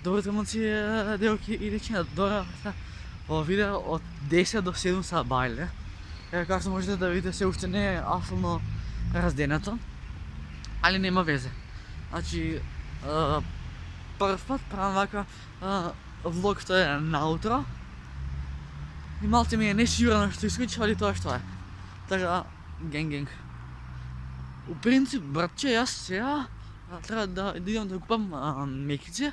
Dovrete devo chiederci doar asta o video od 10 do 7 са бајле. Како можете да видите, се уште не е асфално разденато, али нема везе. Значи, прв пат правам вака влог што е наутро и малце ми е несигурно што искачи, али тоа што е. Така, генг. У принцип, братче, јас сега треба да идам да купам мекици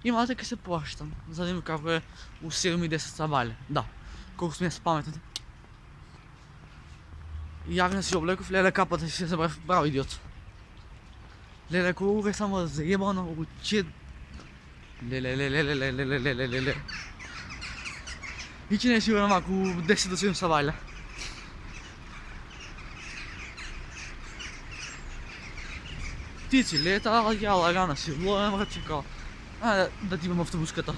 и малце ке се поштам, за да видим како е у 7 и 10 са бајле. Да, колку сме спаметни. Јагна си облеков, леле капата си се забрав, браво идиот. Леле, колку е само заебано, уче... Леле. И че не е сигурно мако 10 до 7 са бајле. Птици лета, ја лагана си влоем, рече као, да ти имам автобуската.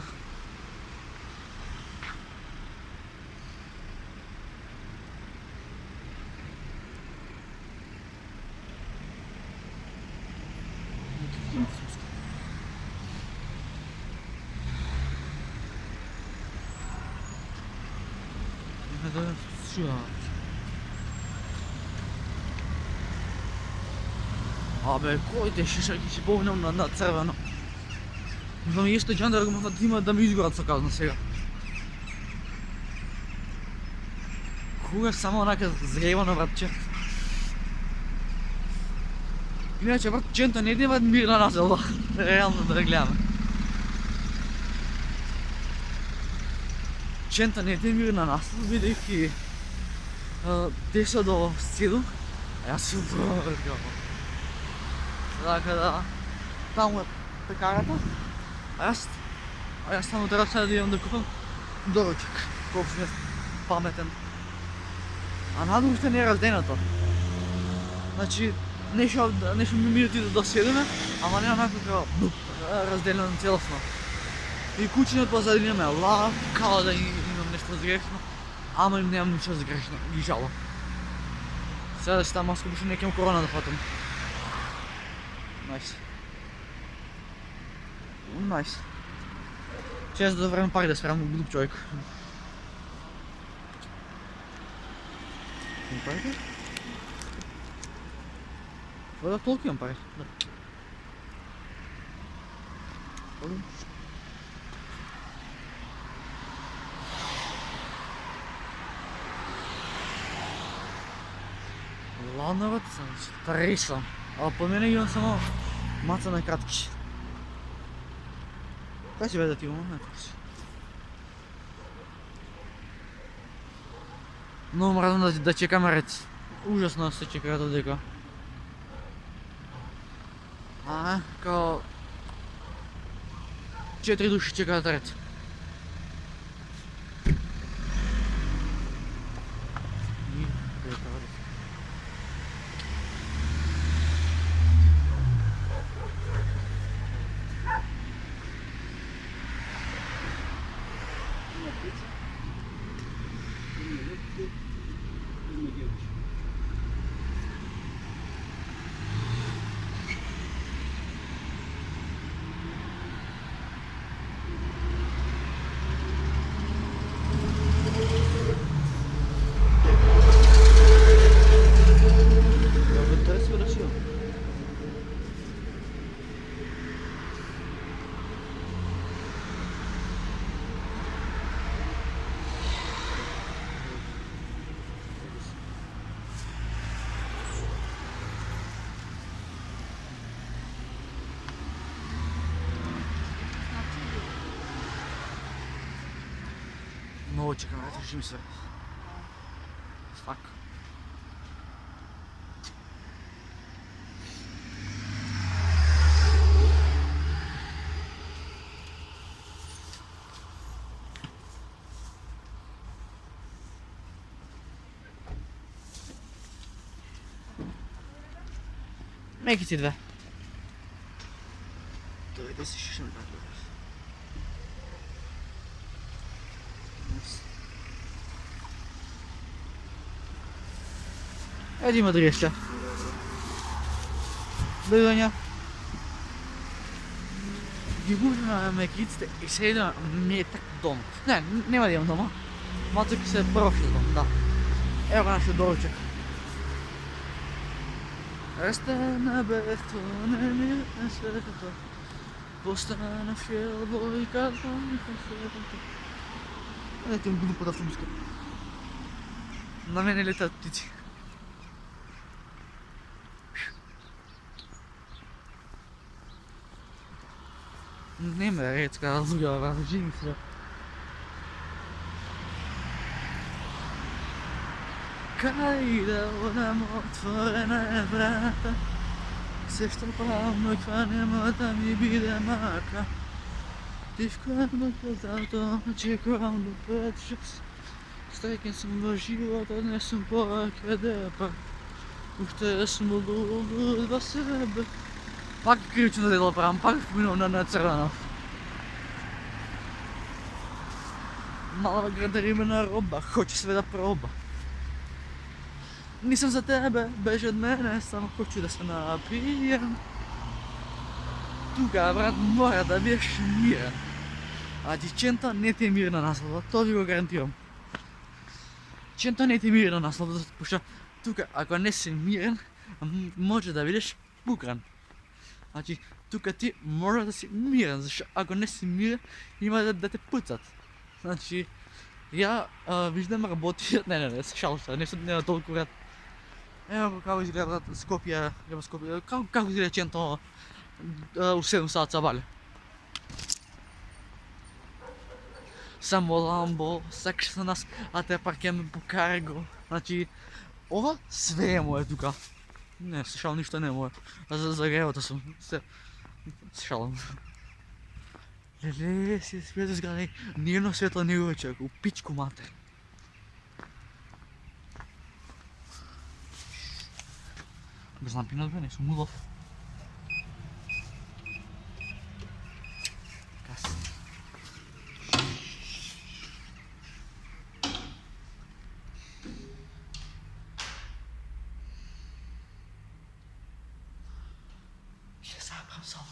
Абе, кој те шишаки си повнем на црвено? Мислам, исто џандар го можат да ми изгорат со казна сега. Кога само онака зревано, братче. Иначе, брат, чента не идева мирна населба. Реално да гледаме. Чента не иде мирна населба, бидејќи 10 до 7, а јас си убркав. Така да, таму е пекарата, а јас само треба сега да идам да купам доручак, колку сме паметен. А надолу уште не е разденато. Значи, нешто минути до 7, ама не онако како разделено целосно. И кучињата позадина ме лав, као да имам нешто згрешно, ама им немам ништо згрешно, ги жало. Сега да си таа маска, бушо некем корона да фатам. Найс. Чест да време пари да сферам глуп човек. Имам парите? Това да толкова имам пари. Да. Лановът съм, стари съм. А по мене имам само маца на кратки. Кај си бе да ти имам? Ето си. Много мразам да чекаме ред. Ужасно се чека ред овдека. Као... 4 души чекаат ред. Много чекам, решим се. Фак. Мекици две. Дойде си шишам да гледаш. Еди има дреща. Довидења. Гибурна ме киците и сега ми е так дом. Не, няма да имам дома. Мацък се е прошли дом, да. Evo naše dođe. Restana bez to, ne sve to. Postaneš jelbo i kad vam sve to. Dajte mi glupo da filmska. Na mene letat ptici. Nema redska razljuga, živim se. Kajda nam otvorena vrata, sve što plavno kvanemo da mi bide maka. Ti vkladno zato čekam do 5-6, strekem sem v život, odnesem poke depa, ušte smo ludi za sebe. Pak krivično delo pravim, pak spomínam na crveno. Malava gradarima roba, hoće sve da proba. Nisam za tebe, beži od mene, samo hoću da se napijem. Tuga, brat, mora da biješ miran. A djevčenta ne ti je mirna naslova, to vi go garantiram. Djevčenta ne ti je mirna naslova, pošto tuga, ako nisi miran, može da vidiš bukran. Znači, tuga ti mora da si miran, zašto ako nisi miran, ima da te pucat. Znači, ja виждам работи, не, шал се, не толкова рад. Evo kako izgleda Skopje, kako izgleda Čento u 7 sata valja. Samo Lambo, sakša nas, a te parkujeme po Cargo. Znači, ovo sve je moje tuka. Ne, šal ništa ne moje. Zagrevao sam se. Šalim. Lele, si svijet zgrade, nijedno svjetlo ni ručak, u pičku mater. Bez lampi na dvije, nisam ulov. Kas. Je zabrao salvo.